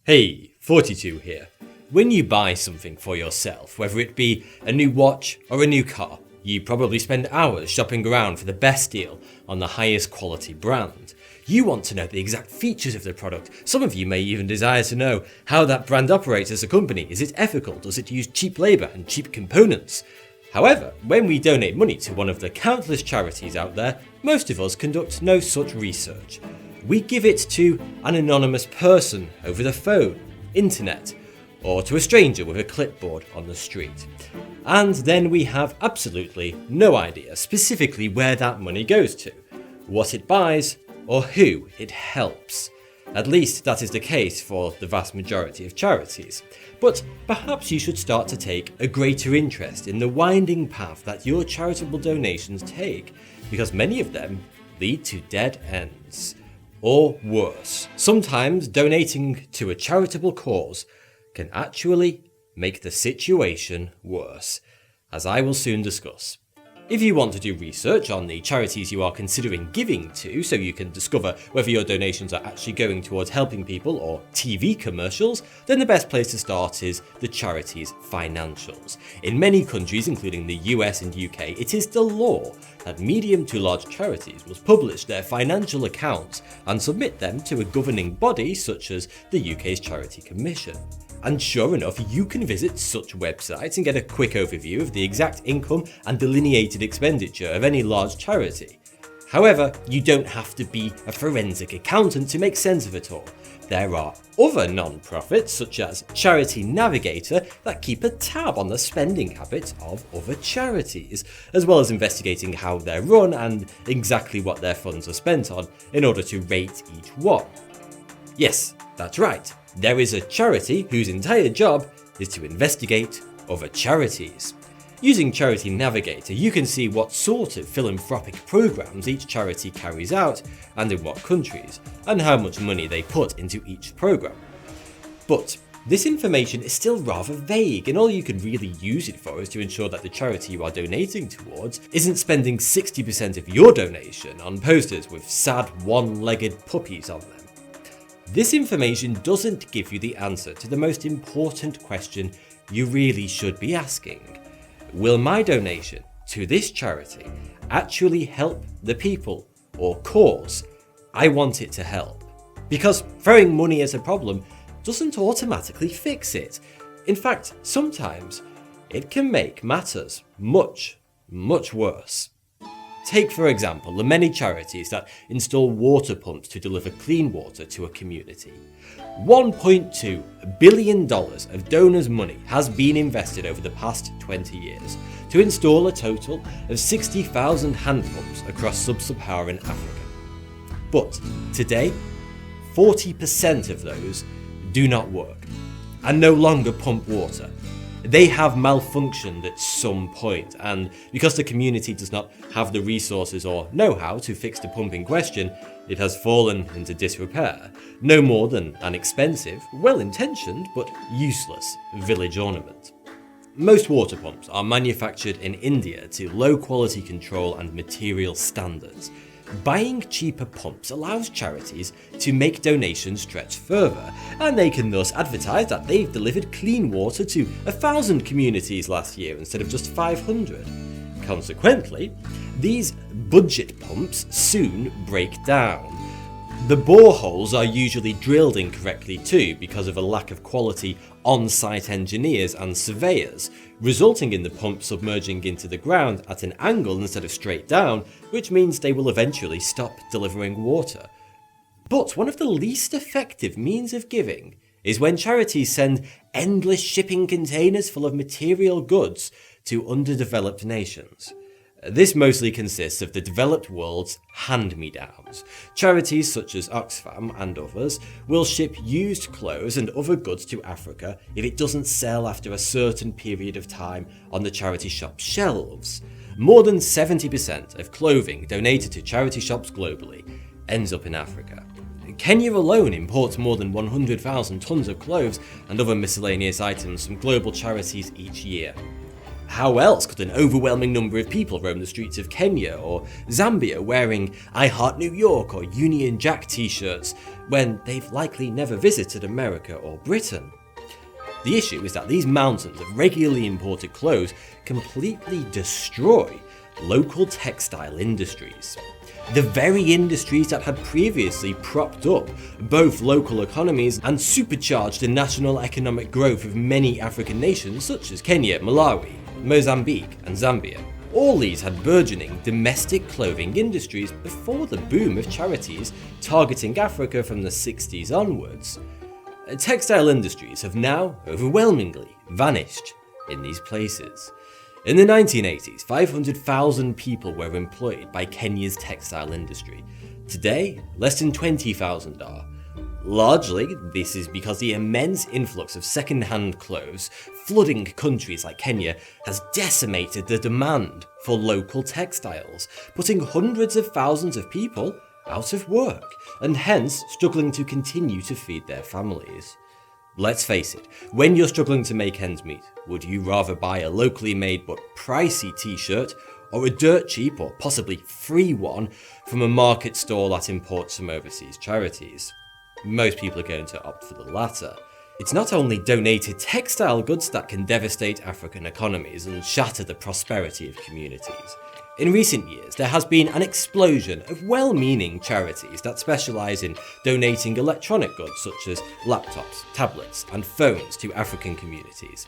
Hey, 42 here. When you buy something for yourself, whether it be a new watch or a new car, you probably spend hours shopping around for the best deal on the highest quality brand. You want to know the exact features of the product. Some of you may even desire to know how that brand operates as a company. Is it ethical? Does it use cheap labour and cheap components? However, when we donate money to one of the countless charities out there, most of us conduct no such research. We give it to an anonymous person over the phone, internet, or to a stranger with a clipboard on the street. And then we have absolutely no idea specifically where that money goes to, what it buys, or who it helps. At least that is the case for the vast majority of charities. But perhaps you should start to take a greater interest in the winding path that your charitable donations take, because many of them lead to dead ends. Or worse, sometimes donating to a charitable cause can actually make the situation worse, as I will soon discuss. If you want to do research on the charities you are considering giving to so you can discover whether your donations are actually going towards helping people or TV commercials, then the best place to start is the charity's financials. In many countries, including the US and UK, it is the law that medium to large charities must publish their financial accounts and submit them to a governing body such as the UK's Charity Commission. And sure enough, you can visit such websites and get a quick overview of the exact income and delineated expenditure of any large charity. However, you don't have to be a forensic accountant to make sense of it all. There are other non-profits, such as Charity Navigator, that keep a tab on the spending habits of other charities, as well as investigating how they're run and exactly what their funds are spent on in order to rate each one. Yes, that's right. There is a charity whose entire job is to investigate other charities. Using Charity Navigator, you can see what sort of philanthropic programs each charity carries out and in what countries, and how much money they put into each program. But this information is still rather vague, and all you can really use it for is to ensure that the charity you are donating towards isn't spending 60% of your donation on posters with sad one-legged puppies on them. This information doesn't give you the answer to the most important question you really should be asking. Will my donation to this charity actually help the people or cause I want it to help? Because throwing money at a problem doesn't automatically fix it. In fact, sometimes it can make matters much, much worse. Take, for example, the many charities that install water pumps to deliver clean water to a community. $1.2 billion of donors' money has been invested over the past 20 years to install a total of 60,000 hand pumps across sub-Saharan Africa. But today, 40% of those do not work and no longer pump water. They have malfunctioned at some point, and because the community does not have the resources or know-how to fix the pump in question, it has fallen into disrepair, no more than an expensive, well-intentioned but useless village ornament. Most water pumps are manufactured in India to low quality control and material standards. Buying cheaper pumps allows charities to make donations stretch further, and they can thus advertise that they've delivered clean water to 1,000 communities last year instead of just 500. Consequently, these budget pumps soon break down. The boreholes are usually drilled incorrectly too because of a lack of quality on-site engineers and surveyors, resulting in the pump submerging into the ground at an angle instead of straight down, which means they will eventually stop delivering water. But one of the least effective means of giving is when charities send endless shipping containers full of material goods to underdeveloped nations. This mostly consists of the developed world's hand-me-downs. Charities such as Oxfam and others will ship used clothes and other goods to Africa if it doesn't sell after a certain period of time on the charity shop's shelves. More than 70% of clothing donated to charity shops globally ends up in Africa. Kenya alone imports more than 100,000 tons of clothes and other miscellaneous items from global charities each year. How else could an overwhelming number of people roam the streets of Kenya or Zambia wearing I Heart New York or Union Jack t-shirts when they've likely never visited America or Britain? The issue is that these mountains of regularly imported clothes completely destroy local textile industries. The very industries that had previously propped up both local economies and supercharged the national economic growth of many African nations such as Kenya, Malawi, Mozambique and Zambia. All these had burgeoning domestic clothing industries before the boom of charities targeting Africa from the 60s onwards. Textile industries have now overwhelmingly vanished in these places. In the 1980s, 500,000 people were employed by Kenya's textile industry. Today, less than 20,000 are. Largely, this is because the immense influx of second-hand clothes flooding countries like Kenya has decimated the demand for local textiles, putting hundreds of thousands of people out of work, and hence struggling to continue to feed their families. Let's face it, when you're struggling to make ends meet, would you rather buy a locally made but pricey t-shirt or a dirt cheap or possibly free one from a market stall that imports from overseas charities? Most people are going to opt for the latter. It's not only donated textile goods that can devastate African economies and shatter the prosperity of communities. In recent years, there has been an explosion of well-meaning charities that specialise in donating electronic goods such as laptops, tablets and phones to African communities.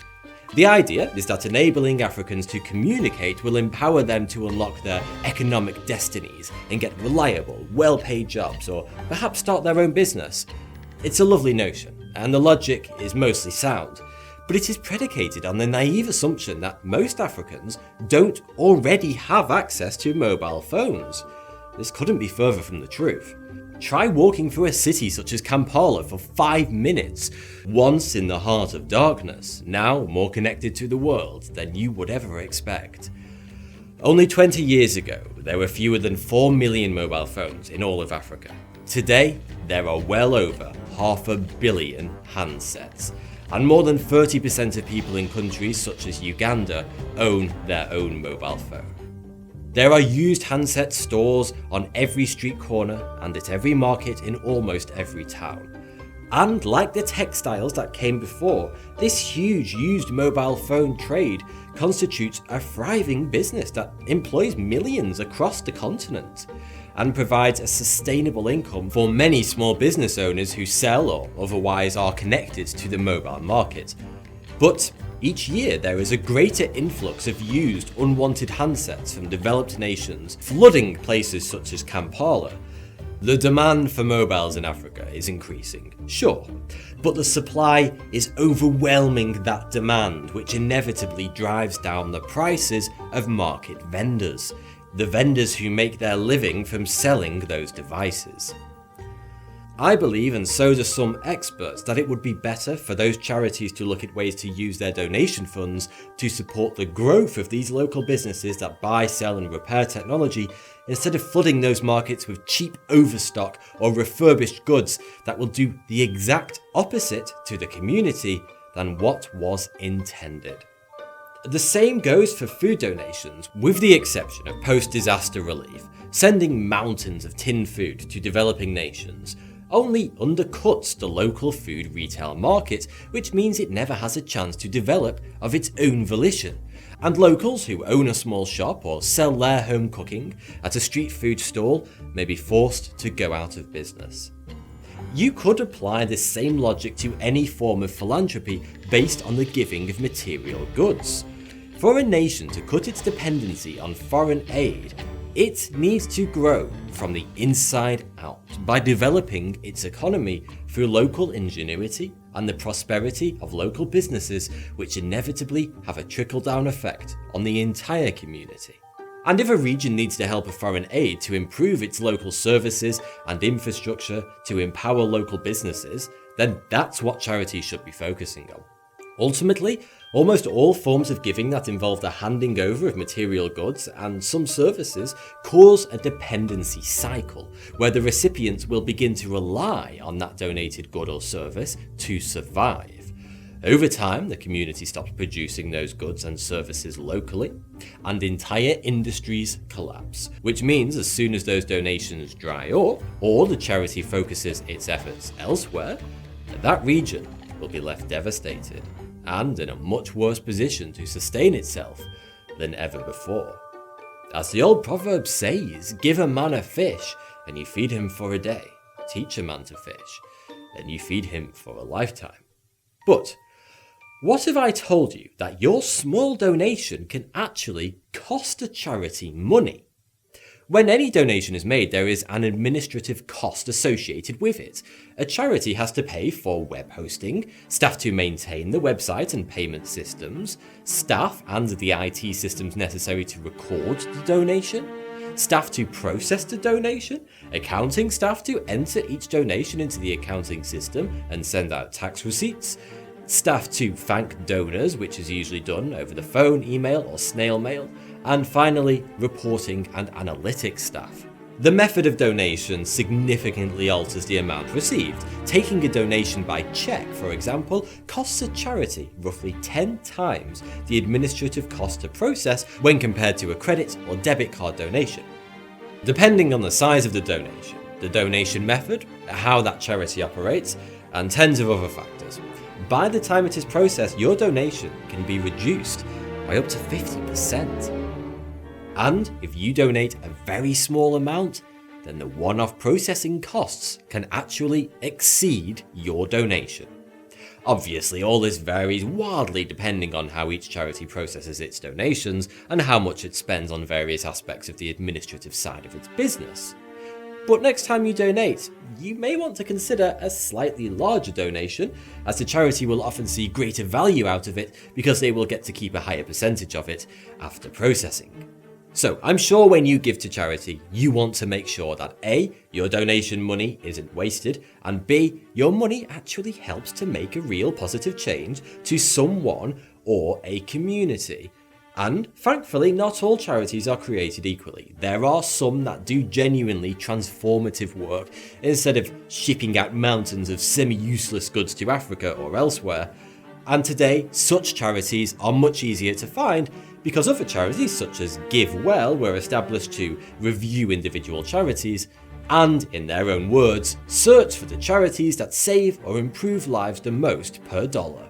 The idea is that enabling Africans to communicate will empower them to unlock their economic destinies and get reliable, well-paid jobs or perhaps start their own business. It's a lovely notion, and the logic is mostly sound. But it is predicated on the naive assumption that most Africans don't already have access to mobile phones. This couldn't be further from the truth. Try walking through a city such as Kampala for 5 minutes, once in the heart of darkness, now more connected to the world than you would ever expect. Only 20 years ago, there were fewer than 4 million mobile phones in all of Africa. Today, there are well over 500 million handsets. And more than 30% of people in countries such as Uganda own their own mobile phone. There are used handset stores on every street corner and at every market in almost every town. And like the textiles that came before, this huge used mobile phone trade constitutes a thriving business that employs millions across the continent and provides a sustainable income for many small business owners who sell or otherwise are connected to the mobile market. But each year there is a greater influx of used, unwanted handsets from developed nations, flooding places such as Kampala. The demand for mobiles in Africa is increasing, sure, but the supply is overwhelming that demand, which inevitably drives down the prices of market vendors. The vendors who make their living from selling those devices. I believe, and so do some experts, that it would be better for those charities to look at ways to use their donation funds to support the growth of these local businesses that buy, sell and repair technology, instead of flooding those markets with cheap overstock or refurbished goods that will do the exact opposite to the community than what was intended. The same goes for food donations, with the exception of post-disaster relief. Sending mountains of tinned food to developing nations only undercuts the local food retail market, which means it never has a chance to develop of its own volition, and locals who own a small shop or sell their home cooking at a street food stall may be forced to go out of business. You could apply this same logic to any form of philanthropy based on the giving of material goods. For a nation to cut its dependency on foreign aid, it needs to grow from the inside out by developing its economy through local ingenuity and the prosperity of local businesses, which inevitably have a trickle-down effect on the entire community. And if a region needs the help of foreign aid to improve its local services and infrastructure to empower local businesses, then that's what charities should be focusing on. Ultimately, almost all forms of giving that involve the handing over of material goods and some services cause a dependency cycle, where the recipients will begin to rely on that donated good or service to survive. Over time, the community stops producing those goods and services locally, and entire industries collapse, which means as soon as those donations dry up, or the charity focuses its efforts elsewhere, that region will be left devastated, and in a much worse position to sustain itself than ever before. As the old proverb says, give a man a fish, and you feed him for a day. Teach a man to fish, and you feed him for a lifetime. But what if I told you that your small donation can actually cost a charity money? When any donation is made, there is an administrative cost associated with it. A charity has to pay for web hosting, staff to maintain the website and payment systems, staff and the IT systems necessary to record the donation, staff to process the donation, accounting staff to enter each donation into the accounting system and send out tax receipts, staff to thank donors, which is usually done over the phone, email or snail mail, and finally, reporting and analytics staff. The method of donation significantly alters the amount received. Taking a donation by check, for example, costs a charity roughly 10 times the administrative cost to process when compared to a credit or debit card donation. Depending on the size of the donation method, how that charity operates, and tens of other factors, by the time it is processed, your donation can be reduced by up to 50%. And if you donate a very small amount, then the one-off processing costs can actually exceed your donation. Obviously, all this varies wildly depending on how each charity processes its donations and how much it spends on various aspects of the administrative side of its business. But next time you donate, you may want to consider a slightly larger donation, as the charity will often see greater value out of it because they will get to keep a higher percentage of it after processing. So I'm sure when you give to charity, you want to make sure that A, your donation money isn't wasted, and B, your money actually helps to make a real positive change to someone or a community. And thankfully, not all charities are created equally. There are some that do genuinely transformative work instead of shipping out mountains of semi-useless goods to Africa or elsewhere. And today, such charities are much easier to find because other charities such as GiveWell were established to review individual charities and, in their own words, search for the charities that save or improve lives the most per dollar.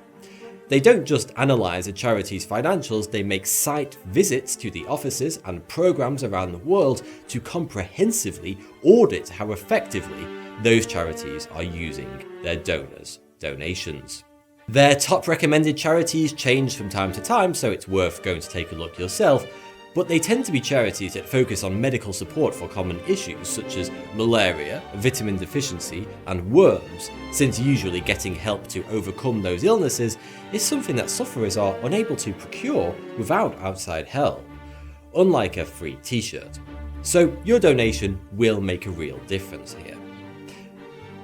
They don't just analyse a charity's financials, they make site visits to the offices and programs around the world to comprehensively audit how effectively those charities are using their donors' donations. Their top recommended charities change from time to time, so it's worth going to take a look yourself, but they tend to be charities that focus on medical support for common issues such as malaria, vitamin deficiency, and worms, since usually getting help to overcome those illnesses is something that sufferers are unable to procure without outside help, unlike a free t-shirt. So your donation will make a real difference here.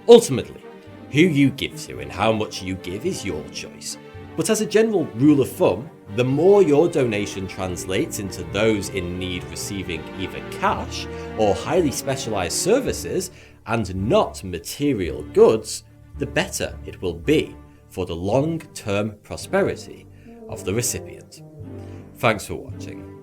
Ultimately, who you give to and how much you give is your choice. But as a general rule of thumb, the more your donation translates into those in need receiving either cash or highly specialized services and not material goods, the better it will be for the long-term prosperity of the recipient. Thanks for watching.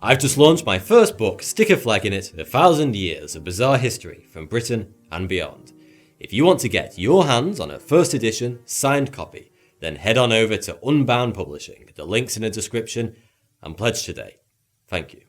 I've just launched my first book, Stick a Flag in It, 1,000 Years of Bizarre History from Britain and Beyond. If you want to get your hands on a first edition signed copy, then head on over to Unbound Publishing, the link's in the description, and pledge today. Thank you.